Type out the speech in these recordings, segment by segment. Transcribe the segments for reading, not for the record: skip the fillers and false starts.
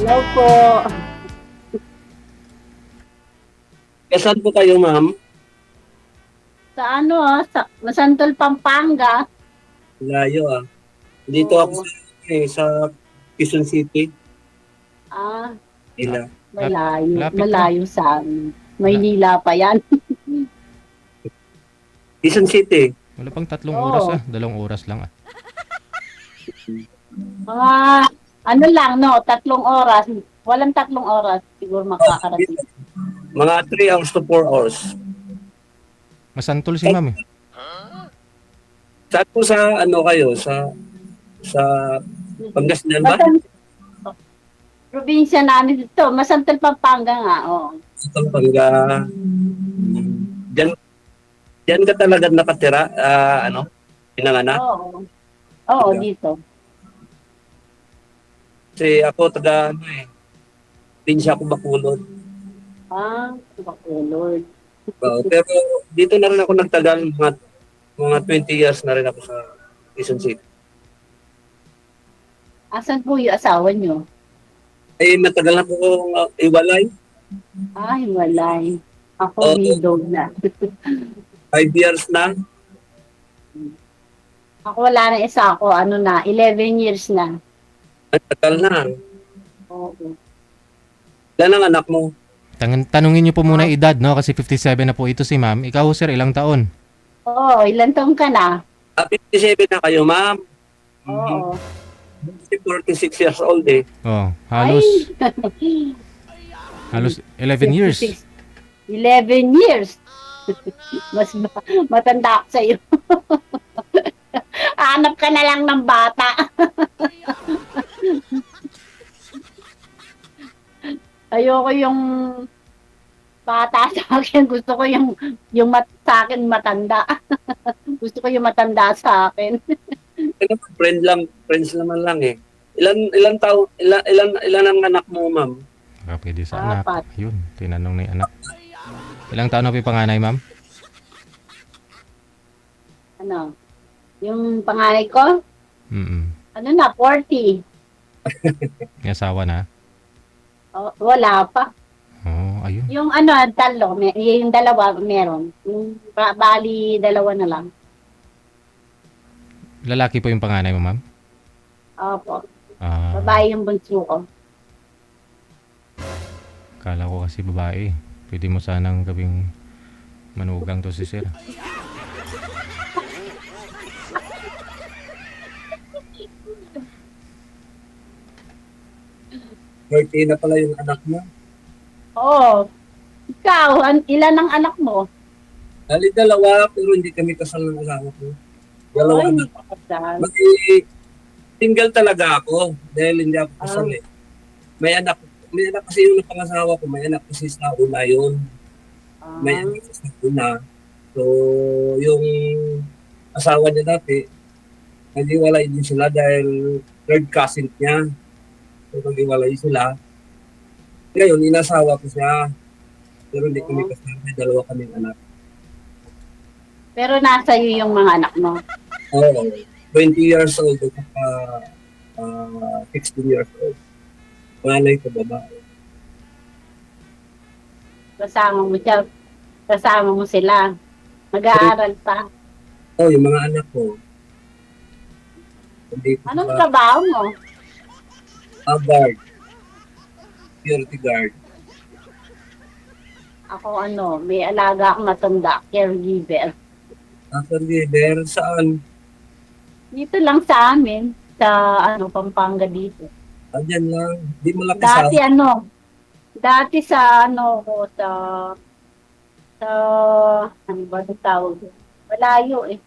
Hello po. Saan po kayo, ma'am? Sa ano, sa Masantol, Pampanga. Layo ah. Dito ako Oo. sa Quezon City. Ah, Ila. malayo. Lapit lang. Malayo sa amin. Wala, Maynila pa yan. Quezon City. wala pang 3 oras Oo. 2 oras lang Mga, ano lang, no, 3 oras. Walang 3 oras. Siguro Oh, dito. makakarating. Mga 3 hours to 4 hours. Masantol si Saan, ma'am eh. saan po sa ano kayo? Sa Pangasinan ba? Masan, probinsya namin dito. Masantol, Pampanga nga. Oo. Sa Pampanga. Diyan, diyan ka talaga nakatira? Pinanganak? Oo. Oo, Diba? dito. Kasi ako probinsya ako Bacolod. Bacolod. Pero dito na rin ako nagtagal. Mga 20 years na rin ako sa Quezon City. Asan po yung asawa nyo? Matagal na po akong iwalay. Hiwalay. Ako, Oo, widow na. 5 years na. Ako wala na isa ako, 11 years na. Matagal na. Oo. Ilan ang anak mo? Tanungin niyo po muna Ah, yung edad, no? Kasi 57 na po ito si ma'am. Ikaw, sir, ilang taon? Ilan taong ka na? 57 na kayo, ma'am. Mhm. Oo. 46 years old eh. Oh, Ay, halos 11 years. 56. 11 years. Mas matanda ako sa'yo. Hanap ka na lang ng bata. Ayoko yung bata sa akin. Gusto ko sa akin matanda. Gusto ko yung matanda sa akin. Ano, friends naman lang eh. Ilan ang anak mo, ma'am? Baka pwede sa anak. Apat. Ayun, tinanong na yung anak. Ilang taon na po yung panganay, ma'am? Ano? Yung panganay ko, Mm. 40. May asawa na? Wala pa. Oh, ayun. Yung yung dalawa meron. Yung bali, dalawa na lang. Lalaki po yung panganay mo, ma'am? Opo. Ah, Babae yung bunso ko. kala ko kasi babae. Pwede mo sanang gawing manugang to si sir. Birthday na pala yung anak mo. Oo. Ikaw, ilan ang anak mo? Dali dalawa, pero hindi kami kasal ng asawa ko. Dalawa Hindi anak. pa kasal. Single talaga ako dahil hindi ako kasal Ah, eh. May anak kasi yung pangasawa ko, may anak kasi sa una yun. May ah, anak sa una. So, yung asawa niya dati, naghiwalay din sila dahil third cousin niya. So, naghiwalay sila. Ngayon, inasawa ko siya. Pero hindi kami oo. kasal. May dalawa kaming anak. Pero nasa iyo yung mga anak mo. Oo. 20 years old at saka 16 years old. Malay ko babae. Kasama mo siya. Kasama mo sila. Mag-aaral pa. Yung mga anak ko, hindi ko Anong sa trabaho mo? guard, security guard. Ako may alaga akong matanda, caregiver. Caregiver, saan? Dito lang sa amin, sa Pampanga dito. Andyan lang. Di malaki sa Dati dati sa ko sa ano ba ang tawag? Malayo eh.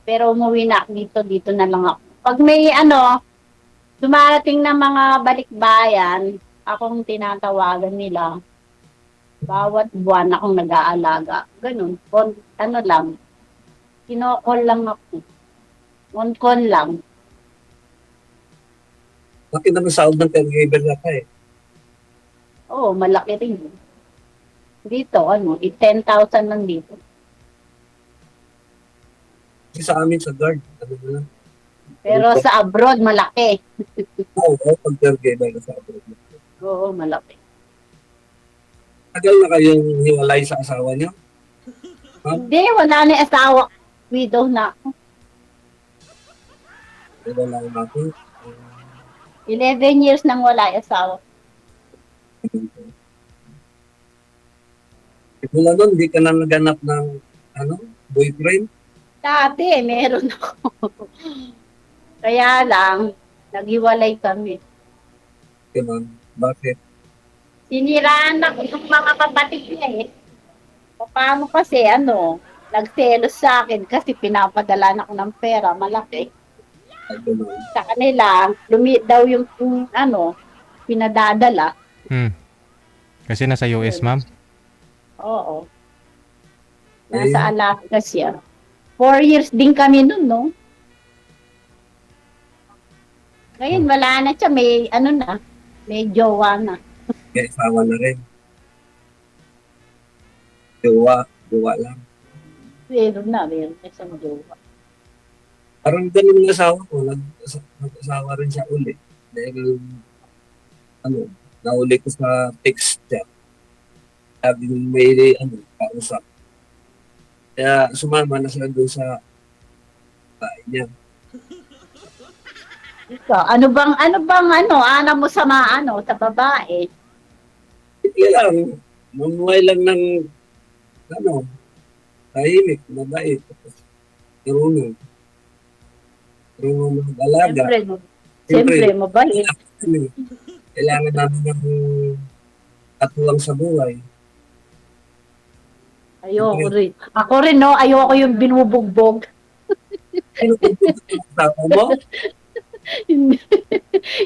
Pero umuwi na ako dito na lang ako. Pag may dumarating na mga balikbayan, akong tinatawagan nila. Bawat buwan akong nag-aalaga. Ganun. Lang. Kinokol lang ako. On-call lang. laki naman sahod ng caregiver na ka eh. Oo, malaki rin. Dito, 10,000 lang dito. Kasi sa amin sa guard, ano na lang. Pero sa abroad, malaki. Oo, pag caregiver na sa abroad. Oo, malaki. Tagal na kayong hiwalay sa asawa niyo? Ha? Hindi, wala na yung asawa. Widow na ako. Wala na natin. 11 years nang wala yung asawa. Mula nun, di ka na naganap ng boyfriend? Dati, meron ako. Kaya lang, naghiwalay kami. Ganun. Bakit? Siniraan ako ng mga kapatid niya eh. Paano kasi, nagselos sa akin kasi pinapadala na ako ng pera, malaki. Ay, ganun. Sa kanila, daw yung pinadadala. Hmm. Kasi nasa US, ma'am. Oo. Ay, Nasa Alaska siya. 4 years din kami nun, no? Ngayon, wala na siya. May jowa na. may asawa na rin. Jowa lang. Meron na siyang jowa. Parang ganun yung asawa ko. Nag-asawa rin siya uli. Dahil, nauli ko sa text siya. Sabi nung may, kausap. Kaya sumama na siya doon sa bahay niya. Ikaw, ano mo sa sa babae? Hindi lang. Mamuhay lang ng, tahimik, mabait. Marunong. Marunong mag-alaga. Siyempre, mabait. Kailangan namin ng katuwang sa buhay. Ayoko rin. Ako rin, no? Ayoko yung binubugbog. Ano kung asawa mo?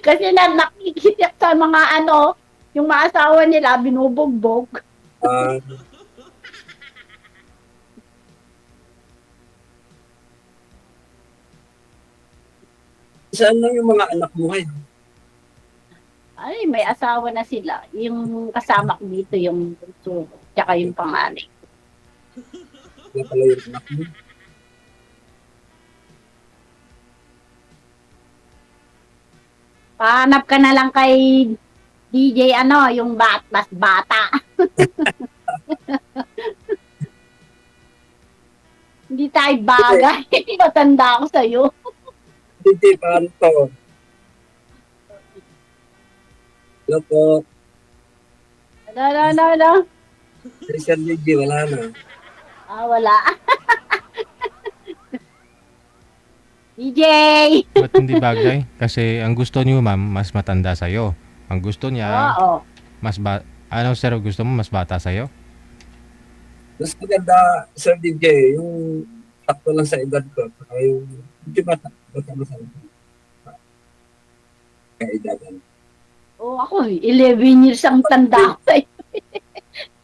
Kasi nakikita sa mga yung mga asawa nila, binubugbog. Ah, saan lang yung mga anak mo ngayon? Ay, may asawa na sila. Yung kasama ko dito, yung bunso, tsaka yung panganay. Nga pala yung anak mo. Pahanap ka na lang kay DJ, yung mas bata. Hindi tayo bagay. Matanda ako sa'yo. Hindi, paano to? Hello po. Ala. Christian DJ, wala na. Wala. DJ! Ba't hindi bagay? Kasi ang gusto niyo, ma'am, mas matanda sa'yo. Ang gusto niya, Oo. ano, sir, gusto mo mas bata sa'yo? Mas maganda, Sir DJ, yung sakto lang sa edad ko. Saka yung, hindi bata mo sa kaedadan. Ako, 11 years ang tanda ko sa'yo.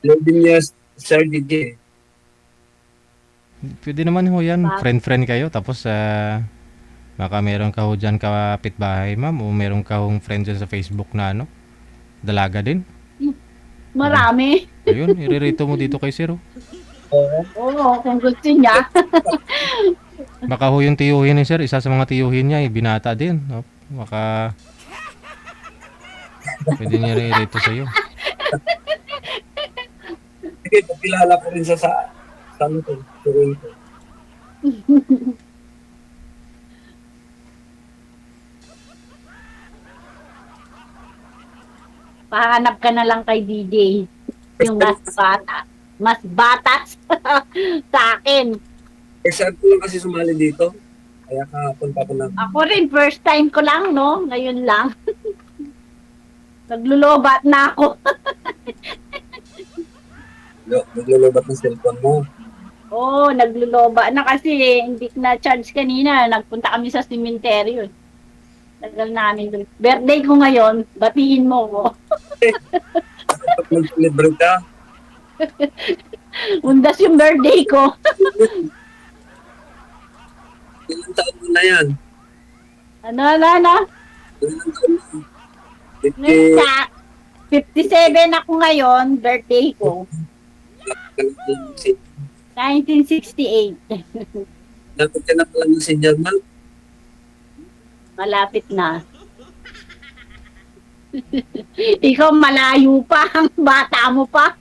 11 years, Sir DJ. Pwede naman ho yan. Bakit? Friend-friend kayo. Tapos, baka meron ka ho dyan kapitbahay, ma'am. O meron ka hong friend dyan sa Facebook na dalaga din. Marami. Ayun, iririto mo dito kay sir. Oo. Oo, kung gusto niya. Baka ho yung tiyuhin ni sir. Isa sa mga tiyuhin niya, binata din. O, baka pwede niya iririto sa'yo. Sige, pakilala ko rin siya sa turuin ko. Pahanap ka na lang kay DJ. Yung mas bata. Mas bata sa akin. Saan ko lang kasi sumali dito. Kaya kahapon pa ko na. Ako rin, first time ko lang, no? Ngayon lang. Naglulobat na ako. Naglulubat ng cellphone mo. Oo, nagluloba na kasi hindi na charge kanina. Nagpunta kami sa sementeryo. Tagal namin doon. Birthday ko ngayon, batiin mo ko. Pag mag-libre ka, Undas yung birthday ko. ilang taon mo na yan? Ano? Ilang taon mo? Ngayon sa 57 ako ngayon, birthday ko. 1968. Dapat ka na pala ng senior man. Malapit na. Ikaw malayo pa, ang bata mo pa.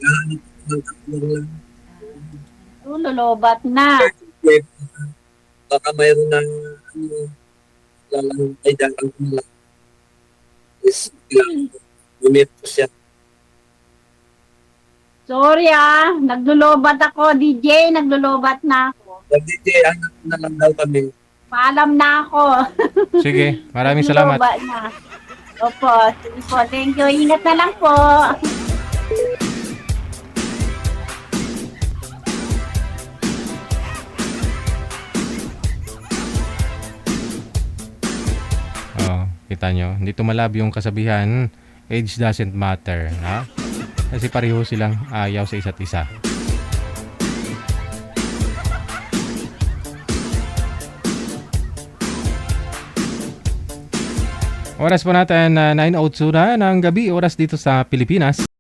Nahanap ko ng katulong lang. Lolobat na. Web, baka mayroon na lalang ay dalang ko lang. Is, kailangan ko. Gumit ko siya. Sorry naglulubat ako, DJ, naglulubat na ako. Pag DJ, anak na lang daw kami. Paalam na ako. Sige, maraming salamat. Naglulubat na. Opo, sige po, thank you. Ingat na lang po. Oh, kita nyo, hindi tumalab yung kasabihan, age doesn't matter, ha? Kasi pareho silang ayaw sa isa't isa. Oras po natin 9:02 na ng gabi, oras dito sa Pilipinas.